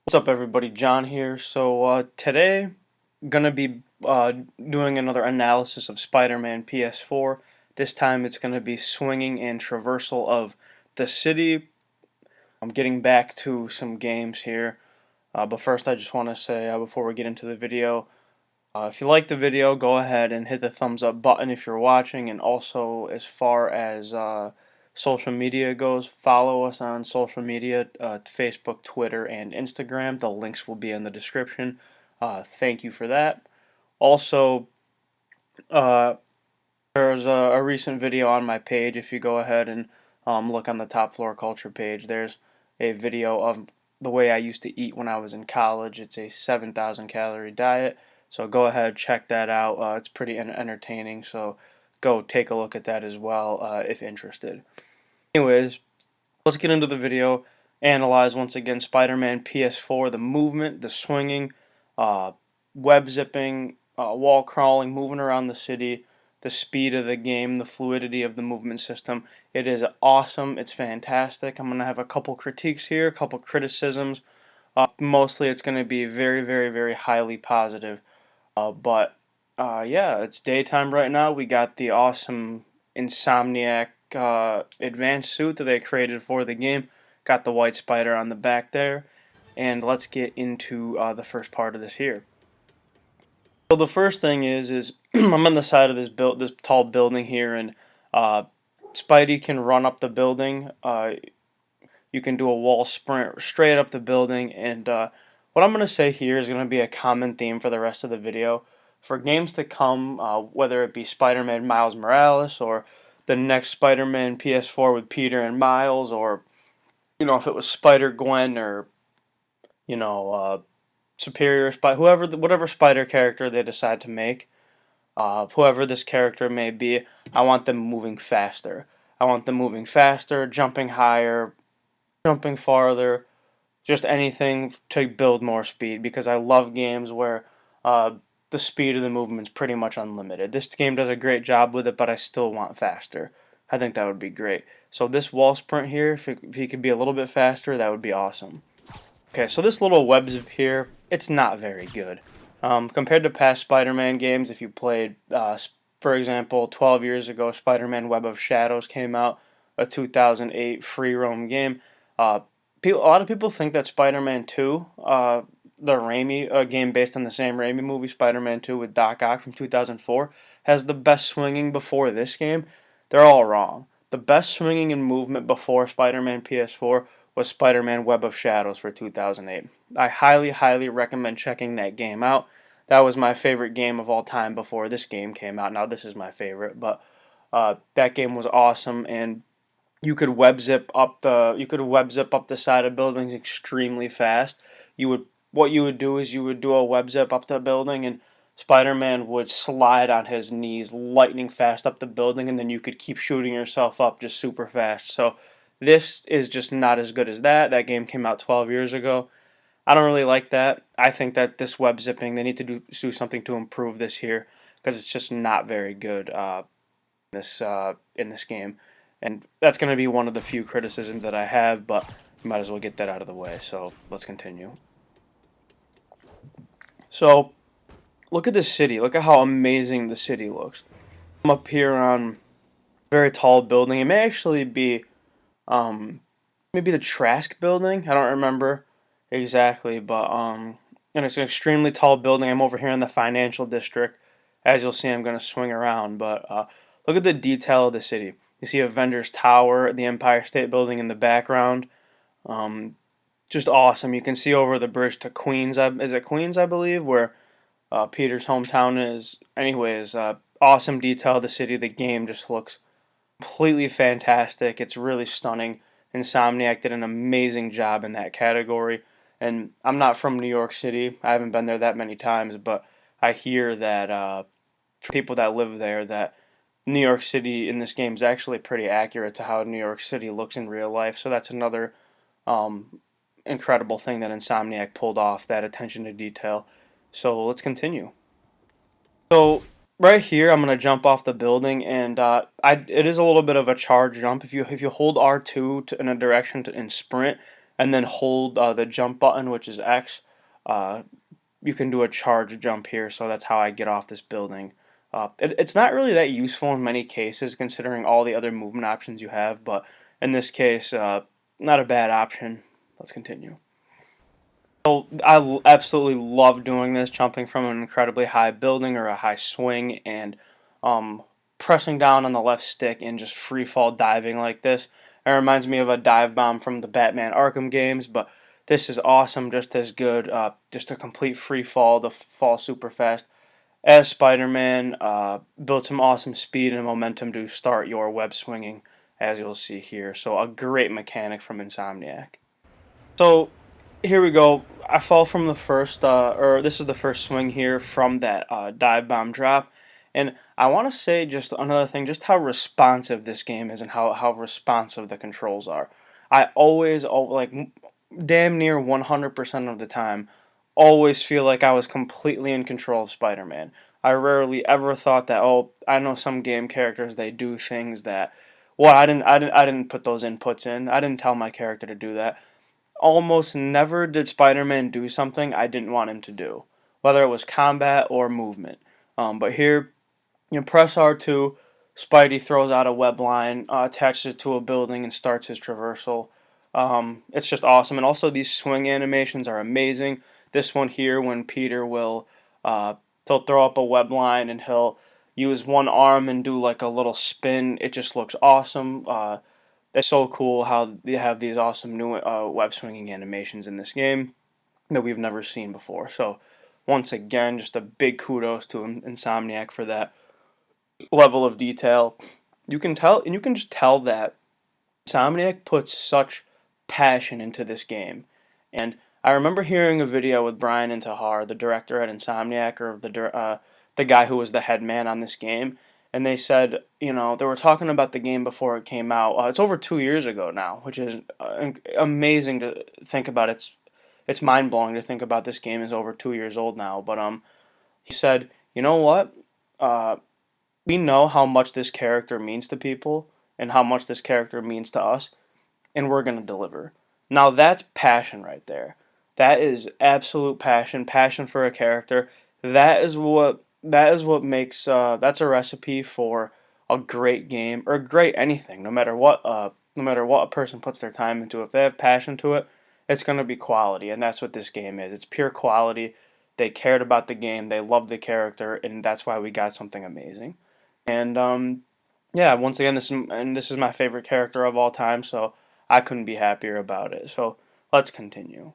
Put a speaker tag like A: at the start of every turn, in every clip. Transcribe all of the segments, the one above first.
A: What's up, everybody? John here. Today, gonna be doing another analysis of Spider-Man PS4. This time, it's gonna be swinging and traversal of the city. I'm getting back to some games here, but first, I just want to say before we get into the video, if you like the video, go ahead and hit the thumbs up button if you're watching, and also as far as social media goes, follow us on social media, Facebook, Twitter, and Instagram. The links will be in the description. Thank you for that. Also, uh, there's a recent video on my page. If you go ahead and look on the Top Floor Culture page, there's a video of the way I used to eat when I was in college. It's a 7,000 calorie diet. So go ahead, check that out. It's pretty entertaining. So go take a look at that as well if interested. Anyways, let's get into the video. Analyze once again Spider-Man PS4, the movement, the swinging, uh, web zipping, wall crawling, moving around the city, the speed of the game, the fluidity of the movement system. It is awesome. It's fantastic. I'm going to have a couple critiques here, a couple criticisms. Mostly it's going to be very, very, very highly positive. Yeah, it's daytime right now. We got the awesome Insomniac advanced suit that they created for the game. Got the white spider on the back there. And let's get into the first part of this here. So the first thing is I'm on the side of this tall building here, and Spidey can run up the building. You can do a wall sprint straight up the building, and what I'm going to say here is going to be a common theme for the rest of the video. For games to come, whether it be Spider-Man Miles Morales or the next Spider-Man PS4 with Peter and Miles, or if it was Spider-Gwen or you know uh, Superior Spider, whatever Spider character they decide to make, whoever this character may be, I want them moving faster. I want them moving faster, jumping higher, jumping farther, just anything to build more speed, because I love games where the speed of the movement's pretty much unlimited. This game does a great job with it, but I still want faster. I think that would be great. So this wall sprint here, if he could be a little bit faster, that would be awesome. Okay, so this little web zip here, it's not very good. Compared to past Spider-Man games, if you played, for example, 12 years ago, Spider-Man Web of Shadows came out, a 2008 free roam game. A lot of people think that Spider-Man 2, the Raimi game based on the Sam Raimi movie, Spider-Man 2 with Doc Ock from 2004, has the best swinging before this game. They're all wrong. The best swinging and movement before Spider-Man PS4 was Spider-Man Web of Shadows for 2008. I highly, highly recommend checking that game out. That was my favorite game of all time before this game came out. Now this is my favorite, but that game was awesome, and you could web zip up the side of buildings extremely fast. What you would do is you would do a web zip up the building, and Spider-Man would slide on his knees lightning fast up the building, and then you could keep shooting yourself up just super fast. So this is just not as good as that. That game came out 12 years ago. I don't really like that. I think that this web zipping, they need to do something to improve this here, because it's just not very good in this game. And that's going to be one of the few criticisms that I have, but might as well get that out of the way. So let's continue. So look at this city. Look at how amazing the city looks. I'm up here on a very tall building. It may actually be maybe the Trask building. I don't remember exactly, but and it's an extremely tall building. I'm over here in the financial district. As you'll see, I'm going to swing around, but look at the detail of the city. You see Avengers Tower, the Empire State Building in the background. Um, just awesome. You can see over the bridge to Queens. Is it Queens, I believe, where Peter's hometown is? Anyways, awesome detail of the city. The game just looks completely fantastic. It's really stunning. Insomniac did an amazing job in that category. And I'm not from New York City. I haven't been there that many times, but I hear that for people that live there, that New York City in this game is actually pretty accurate to how New York City looks in real life. So that's another um, incredible thing that Insomniac pulled off, that attention to detail. So let's continue. So right here, I'm gonna jump off the building, and it is a little bit of a charge jump. If you hold R2 in a direction and sprint, and then hold the jump button, which is X, uh, you can do a charge jump here. So that's how I get off this building. It's not really that useful in many cases, considering all the other movement options you have, but in this case, not a bad option. Let's continue. So absolutely love doing this, jumping from an incredibly high building or a high swing and um, pressing down on the left stick and just free fall diving like this. It reminds me of a dive bomb from the Batman Arkham games, but this is awesome, just as good. Just a complete free fall to fall super fast. As Spider-Man, built some awesome speed and momentum to start your web swinging, as you'll see here. So a great mechanic from Insomniac. So here we go. I fall from the first, or this is the first swing here from that dive bomb drop. And I want to say just another thing, just how responsive this game is and how responsive the controls are. I always, like, damn near 100% of the time, always feel like I was completely in control of Spider-Man. I rarely ever thought that, oh, I know some game characters, they do things that, well, I didn't put those inputs in. I didn't tell my character to do that. Almost never did Spider-Man do something I didn't want him to do, whether it was combat or movement. But here, you press R2, Spidey throws out a web line, attaches it to a building, and starts his traversal. It's just awesome, and also these swing animations are amazing. This one here, when Peter will, he'll throw up a web line and he'll use one arm and do like a little spin. It just looks awesome. It's so cool how they have these awesome new web swinging animations in this game that we've never seen before. So, once again, just a big kudos to Insomniac for that level of detail. You can tell, and you can just tell that Insomniac puts such passion into this game. And I remember hearing a video with Brian Intihar, the director at Insomniac, or the guy who was the head man on this game, and they said, they were talking about the game before it came out. It's over 2 years ago now, which is amazing to think about. It's mind blowing to think about this game is over 2 years old now. But he said, you know what? Uh, we know how much this character means to people and how much this character means to us, and we're going to deliver. Now that's passion right there. That is absolute passion, passion for a character. That is what makes that's a recipe for a great game or great anything. No matter what a person puts their time into, if they have passion to it, it's going to be quality, and that's what this game is. It's pure quality. They cared about the game, they loved the character, and that's why we got something amazing. And yeah, once again, this is my favorite character of all time, so I couldn't be happier about it. So let's continue.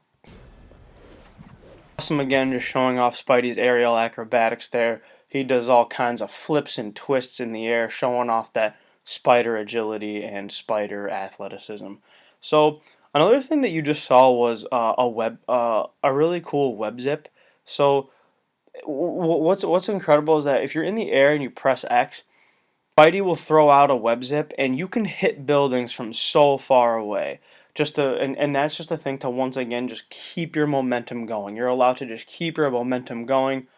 A: Awesome again, just showing off Spidey's aerial acrobatics there. He does all kinds of flips and twists in the air, showing off that spider agility and spider athleticism. So another thing that you just saw was a really cool web zip. So what's incredible is that if you're in the air and you press X, Spidey will throw out a web zip, and you can hit buildings from so far away. And that's just a thing to once again just keep your momentum going. You're allowed to just keep your momentum going,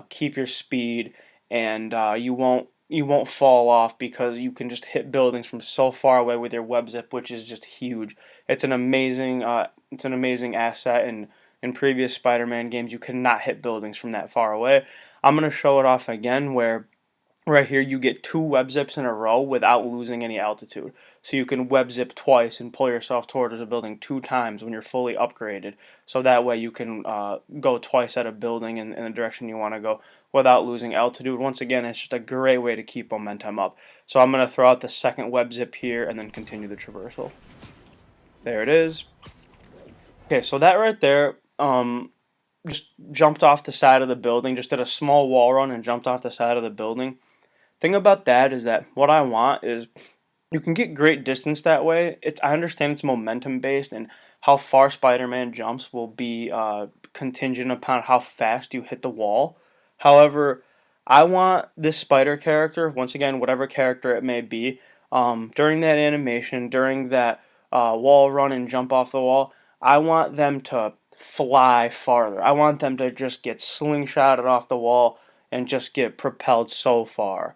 A: keep your speed, and you won't fall off because you can just hit buildings from so far away with your web zip, which is just huge. It's an amazing asset, and in previous Spider-Man games you cannot hit buildings from that far away. I'm gonna show it off again where right here you get two web zips in a row without losing any altitude. So you can web zip twice and pull yourself towards a building 2 times when you're fully upgraded. So that way you can go twice at a building in the direction you want to go without losing altitude. Once again, it's just a great way to keep momentum up. So I'm going to throw out the second web zip here and then continue the traversal. There it is. Okay, so that right there, just jumped off the side of the building, just did a small wall run and jumped off the side of the building. Thing about that is that what I want is you can get great distance that way. I understand it's momentum based, and how far Spider-Man jumps will be contingent upon how fast you hit the wall. However, I want this spider character, once again, whatever character it may be, during that animation, during that wall run and jump off the wall, I want them to fly farther. I want them to just get slingshotted off the wall and just get propelled so far,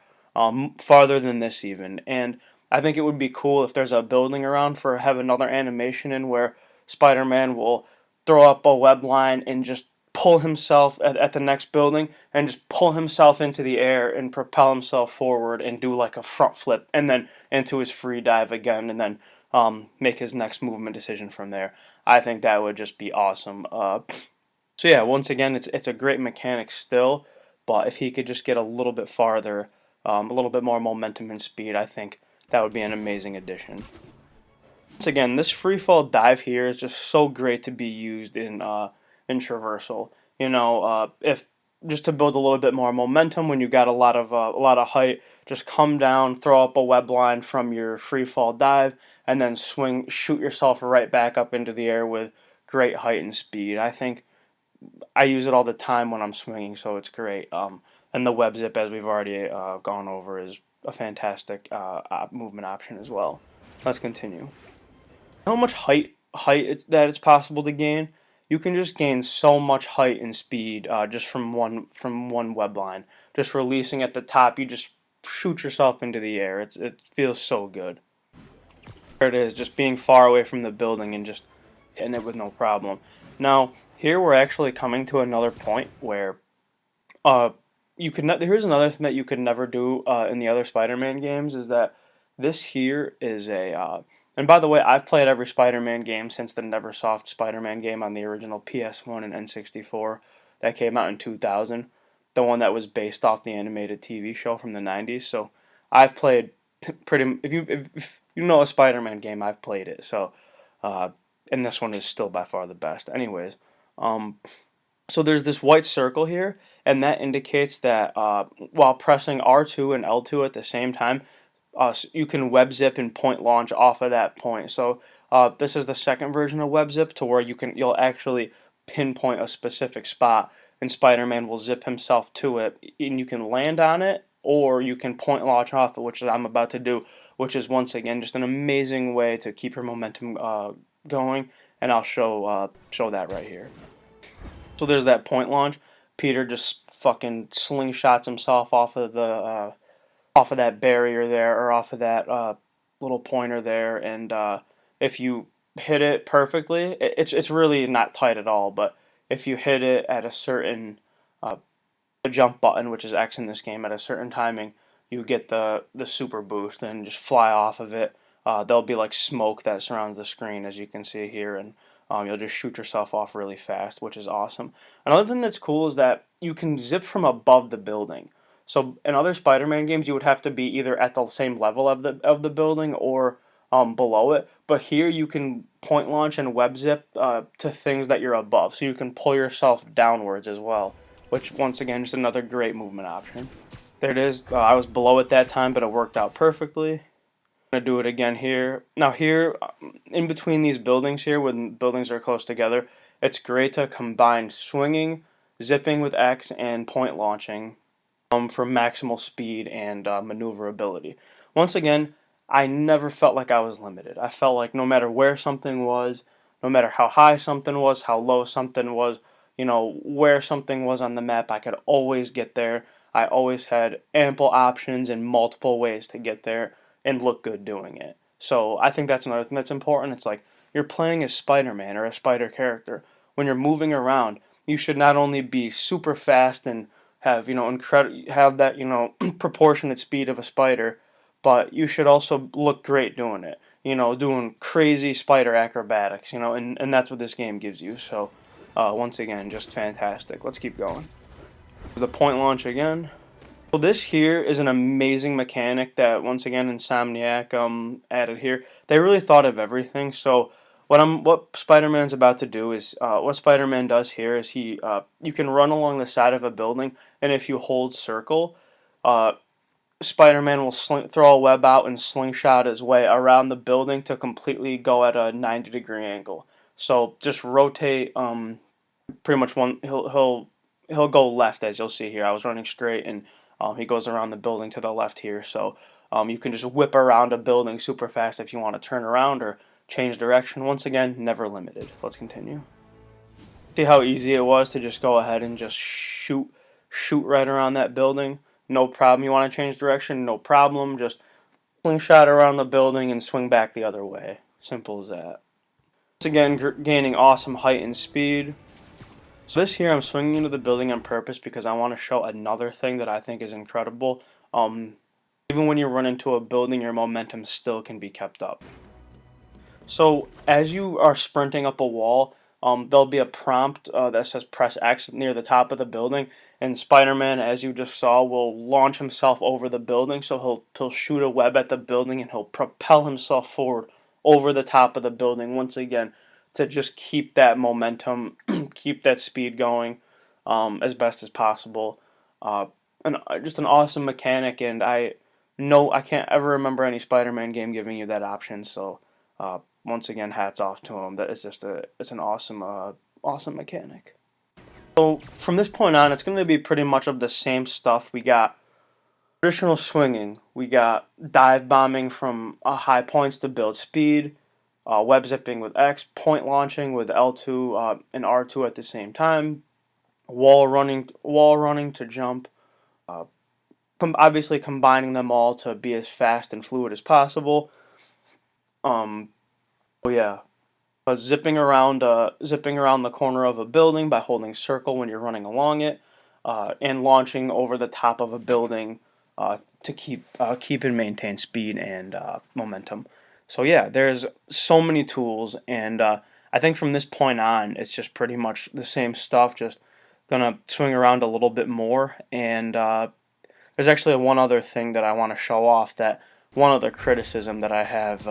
A: farther than this even. And I think it would be cool if there's a building around for have another animation in where Spider-Man will throw up a web line and just pull himself at the next building and just pull himself into the air and propel himself forward and do like a front flip and then into his free dive again and then make his next movement decision from there. I think that would just be awesome. So yeah, once again, it's a great mechanic still, but if he could just get a little bit farther, a little bit more momentum and speed, I think that would be an amazing addition. Once again, this free fall dive here is just so great to be used in Traversal. If just to build a little bit more momentum when you got a lot of height, just come down, throw up a web line from your free fall dive, and then shoot yourself right back up into the air with great height and speed. I think I use it all the time when I'm swinging, so it's great. And the web zip, as we've already gone over, is a fantastic movement option as well. Let's continue. How much that it's possible to gain? You can just gain so much height and speed just from one web line. Just releasing at the top, you just shoot yourself into the air. It feels so good. There it is, just being far away from the building and just hitting it with no problem. Now here we're actually coming to another point where uh, here's another thing that you could never do in the other Spider-Man games is that this here is a and by the way, I've played every Spider-Man game since the Neversoft Spider-Man game on the original PS1 and N64 that came out in 2000, the one that was based off the animated TV show from the 90s. So I've played if you know a Spider-Man game, I've played it. So uh, and this one is still by far the best. Anyways, um, so there's this white circle here, and that indicates that while pressing R2 and L2 at the same time, you can web zip and point launch off of that point. So this is the second version of web zip to where you'll actually pinpoint a specific spot, and Spider-Man will zip himself to it, and you can land on it, or you can point launch off it, which I'm about to do, which is once again just an amazing way to keep your momentum going, and I'll show that right here. So there's that point launch. Peter just fucking slingshots himself off of that barrier there, or off of that little pointer there, and if you hit it perfectly, it's really not tight at all. But if you hit it at a certain jump button, which is X in this game, at a certain timing, you get the super boost and just fly off of it. There'll be like smoke that surrounds the screen, as you can see here, and you'll just shoot yourself off really fast, which is awesome. Another thing that's cool is that you can zip from above the building. So in other Spider-Man games, you would have to be either at the same level of the building or below it. But here you can point launch and web zip to things that you're above, so you can pull yourself downwards as well, which once again is another great movement option. There it is. I was below at that time, but it worked out perfectly. I'm gonna do it again here. Now here, in between these buildings here, when buildings are close together, it's great to combine swinging, zipping with X, and point launching for maximal speed and maneuverability. Once again, I never felt like I was limited. I felt like no matter where something was, no matter how high something was, how low something was, where something was on the map, I could always get there. I always had ample options and multiple ways to get there and look good doing it. So I think that's another thing that's important. It's like you're playing as Spider-Man or a Spider character. When you're moving around, you should not only be super fast and have that proportionate speed of a spider, but you should also look great doing it. Doing crazy spider acrobatics. And that's what this game gives you. So once again, just fantastic. Let's keep going. The point launch again. So this here is an amazing mechanic that once again Insomniac added here. They really thought of everything. So what Spider-Man's about to do is what Spider-Man does here is you can run along the side of a building, and if you hold circle, uh, Spider-Man will throw a web out and slingshot his way around the building to completely go at a 90-degree angle. So just rotate pretty much he'll go left, as you'll see here. I was running straight, and he goes around the building to the left here. So you can just whip around a building super fast if you want to turn around or change direction. Once again, never limited. Let's continue. See how easy it was to just go ahead and just shoot right around that building. No problem. You want to change direction? No problem. Just slingshot around the building and swing back the other way. Simple as that. Once again, gaining awesome height and speed. So this here, I'm swinging into the building on purpose because I want to show another thing that I think is incredible. Even when you run into a building, your momentum still can be kept up. So as you are sprinting up a wall, there'll be a prompt that says press X near the top of the building, and Spider-Man, as you just saw, will launch himself over the building. So he'll shoot a web at the building and he'll propel himself forward over the top of the building once again to just keep that momentum, keep that speed going as best as possible. Uh, and just an awesome mechanic, and I can't ever remember any Spider-Man game giving you that option. So. Once again, hats off to him. That is just it's an awesome, awesome mechanic. So from this point on, it's going to be pretty much of the same stuff. We got traditional swinging. We got dive bombing from high points to build speed. Web zipping with X. Point launching with L2 and R2 at the same time. Wall running to jump. Uh, Obviously combining them all to be as fast and fluid as possible. Oh yeah, zipping around the corner of a building by holding circle when you're running along it, and launching over the top of a building to keep and maintain speed and momentum. So yeah, there's so many tools, and I think from this point on, it's just pretty much the same stuff. Just gonna swing around a little bit more, and there's actually one other thing that I want to show off. That one other criticism that I have,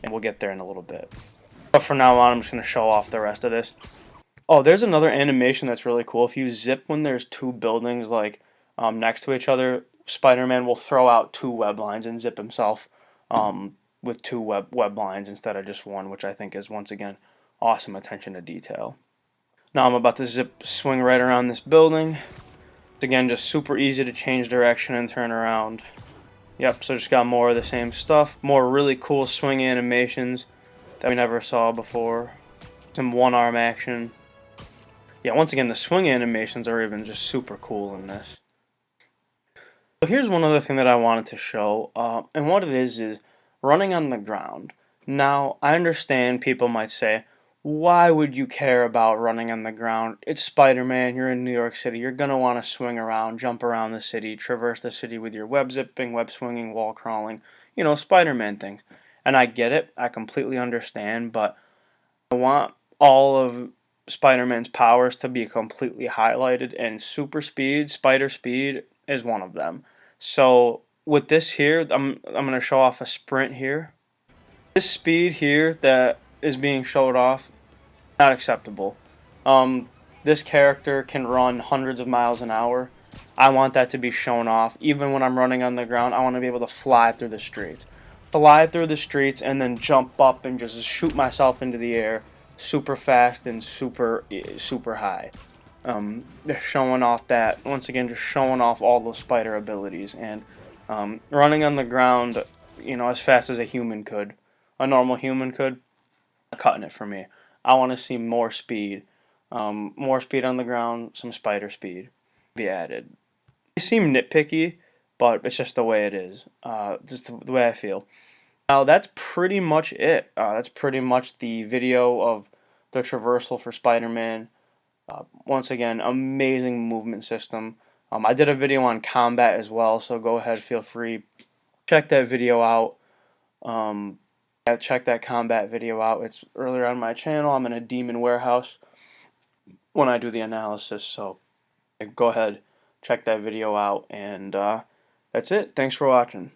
A: and we'll get there in a little bit. But for now on, I'm just going to show off the rest of this. Oh, there's another animation that's really cool. If you zip when there's two buildings like next to each other, Spider-Man will throw out two web lines and zip himself with two web lines instead of just one, which I think is, once again, awesome attention to detail. Now I'm about to swing right around this building. It's, again, just super easy to change direction and turn around. Yep, so just got more of the same stuff. More really cool swing animations that we never saw before. Some one-arm action. Yeah, once again, the swing animations are even just super cool in this. So here's one other thing that I wanted to show, and what it is running on the ground. Now, I understand people might say, why would you care about running on the ground? It's Spider-Man, you're in New York City, you're going to want to swing around, jump around the city, traverse the city with your web zipping, web swinging, wall crawling, Spider-Man things. And I get it, I completely understand, but I want all of Spider-Man's powers to be completely highlighted, and super speed, spider speed, is one of them. So with this here, I'm going to show off a sprint here. This speed here that is being showed off, not acceptable. This character can run hundreds of miles an hour. I want that to be shown off. Even when I'm running on the ground, I want to be able to fly through the streets. Fly through the streets and then jump up and just shoot myself into the air super fast and super high. Just showing off that, once again, just showing off all those spider abilities, and running on the ground, as fast as a human could, a normal human could, cutting it for me. I want to see more speed on the ground, some spider speed be added. They seem nitpicky, but it's just the way it is. Just the way I feel. Now that's pretty much it. That's pretty much the video of the traversal for Spider-Man. Once again, amazing movement system. I did a video on combat as well, so go ahead, feel free, check that video out. Check that combat video out. It's earlier on my channel. I'm in a demon warehouse when I do the analysis, so go ahead, check that video out, and that's it. Thanks for watching.